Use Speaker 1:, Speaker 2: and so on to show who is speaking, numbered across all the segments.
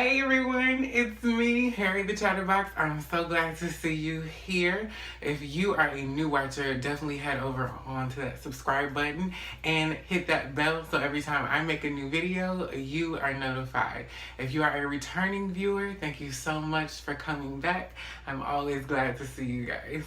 Speaker 1: Hey everyone, it's me, Harry the Chatterbox. I'm so glad to see you here. If you are a new watcher, definitely head over onto that subscribe button and hit that bell so every time I make a new video, you are notified. If you are a returning viewer, thank you so much for coming back. I'm always glad to see you guys.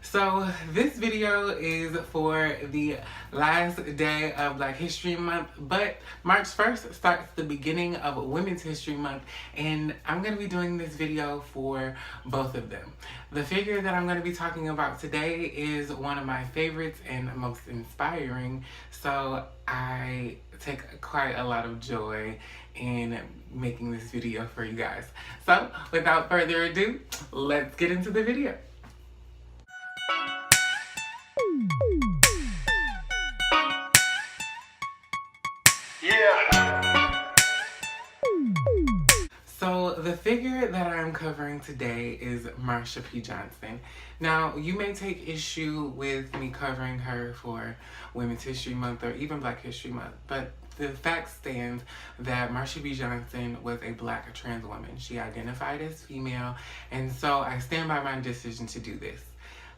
Speaker 1: So this video is for the last day of Black History Month, but March 1st starts the beginning of Women's History Month, and I'm going to be doing this video for both of them. The figure that I'm going to be talking about today is one of my favorites and most inspiring, so I take quite a lot of joy in making this video for you guys. So without further ado, let's get into the video. So the figure that I'm covering today is Marsha P. Johnson. Now, you may take issue with me covering her for Women's History Month or even Black History Month, but the fact stands that Marsha P. Johnson was a Black trans woman. She identified as female, and so I stand by my decision to do this.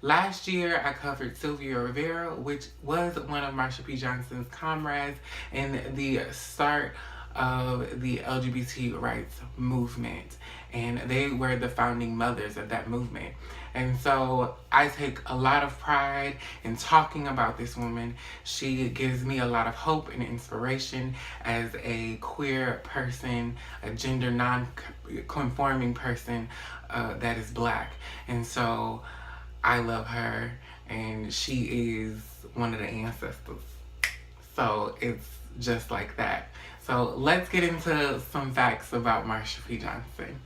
Speaker 1: Last year, I covered Sylvia Rivera, which was one of Marsha P. Johnson's comrades in the start of the LGBT rights movement, and they were the founding mothers of that movement. And so I take a lot of pride in talking about this woman. She gives me a lot of hope and inspiration as a queer person, a gender non-conforming person that is Black. And so I love her, and she is one of the ancestors. So it's just like that. So let's get into some facts about Marsha P. Johnson.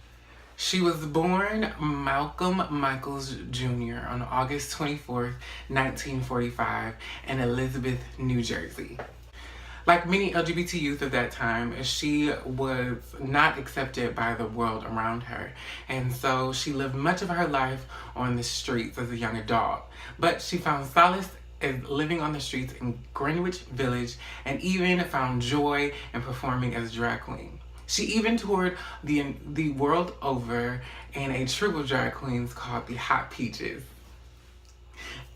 Speaker 1: She was born Malcolm Michaels Jr. on August 24th, 1945 in Elizabeth, New Jersey. Like many LGBT youth of that time, she was not accepted by the world around her. And so she lived much of her life on the streets as a young adult. But she found solace in living on the streets in Greenwich Village, and even found joy in performing as a drag queen. She even toured the world over in a troupe of drag queens called the Hot Peaches.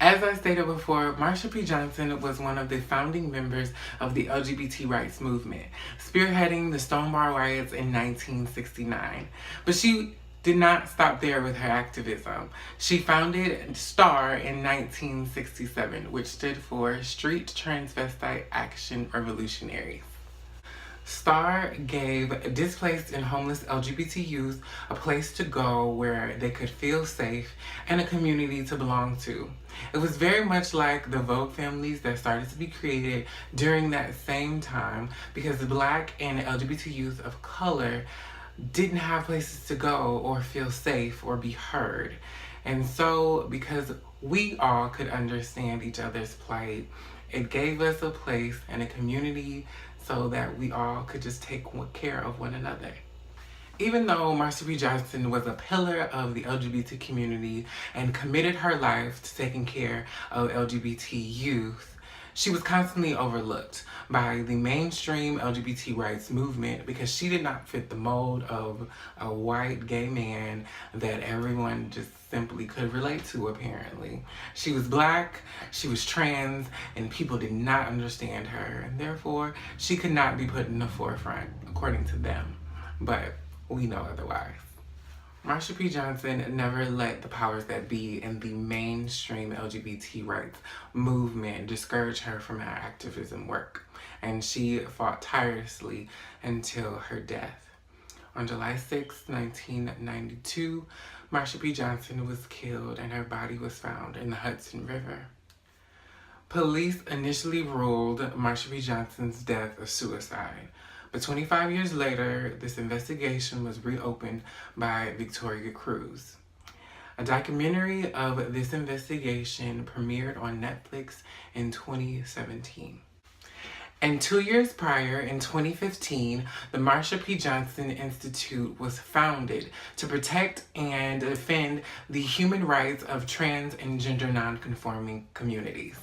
Speaker 1: As I stated before, Marsha P. Johnson was one of the founding members of the LGBT rights movement, spearheading the Stonewall riots in 1969. But she did not stop there with her activism. She founded STAR in 1967, which stood for Street Transvestite Action Revolutionaries. STAR gave displaced and homeless LGBT youth a place to go where they could feel safe and a community to belong to. It was very much like the Vogue families that started to be created during that same time, because the Black and LGBT youth of color didn't have places to go or feel safe or be heard. And so, because we all could understand each other's plight, it gave us a place and a community so that we all could just take care of one another. Even though Marsha P. Johnson was a pillar of the LGBT community and committed her life to taking care of LGBT youth, she was constantly overlooked by the mainstream LGBT rights movement because she did not fit the mold of a white gay man that everyone just simply could relate to, apparently. She was Black, she was trans, and people did not understand her, and therefore she could not be put in the forefront, according to them. But we know otherwise. Marsha P. Johnson never let the powers that be in the mainstream LGBT rights movement discourage her from her activism work, and she fought tirelessly until her death. On July 6, 1992, Marsha P. Johnson was killed and her body was found in the Hudson River. Police initially ruled Marsha P. Johnson's death a suicide. But 25 years later, this investigation was reopened by Victoria Cruz. A documentary of this investigation premiered on Netflix in 2017. And 2 years prior, in 2015, the Marsha P. Johnson Institute was founded to protect and defend the human rights of trans and gender non-conforming communities.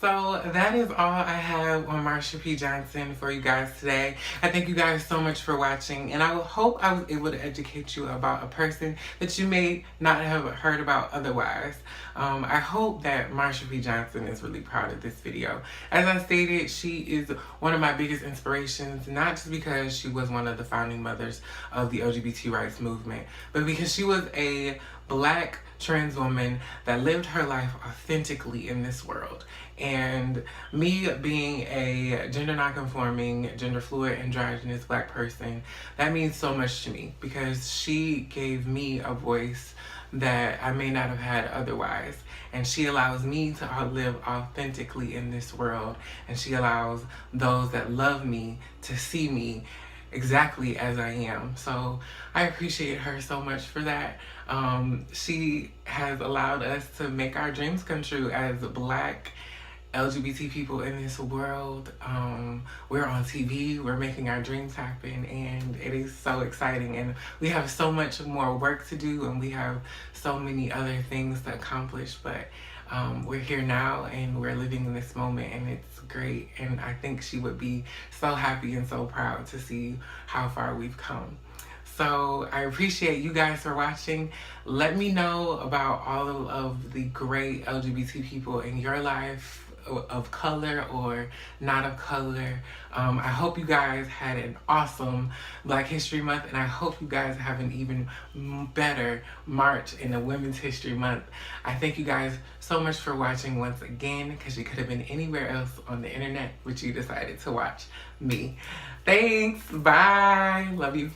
Speaker 1: So that is all I have on Marsha P. Johnson for you guys today. I thank you guys so much for watching, and I hope I was able to educate you about a person that you may not have heard about otherwise. I hope that Marsha P. Johnson is really proud of this video. As I stated, she is one of my biggest inspirations, not just because she was one of the founding mothers of the LGBT rights movement, but because she was a Black trans woman that lived her life authentically in this world. And me being a gender nonconforming, gender fluid, androgynous Black person, that means so much to me because she gave me a voice that I may not have had otherwise. And she allows me to live authentically in this world. And she allows those that love me to see me exactly as I am. So I appreciate her so much for that. She has allowed us to make our dreams come true as Black LGBT people in this world. We're on TV, we're making our dreams happen, and it is so exciting. And we have so much more work to do, and we have so many other things to accomplish, but we're here now and we're living in this moment, and it's great. And I think she would be so happy and so proud to see how far we've come. So I appreciate you guys for watching. Let me know about all of the great LGBT people in your life, of color or not of color. I hope you guys had an awesome Black History Month, and I hope you guys have an even better March in the Women's History Month. I thank you guys so much for watching once again, because you could have been anywhere else on the internet, but you decided to watch me. Thanks. Bye. Love you.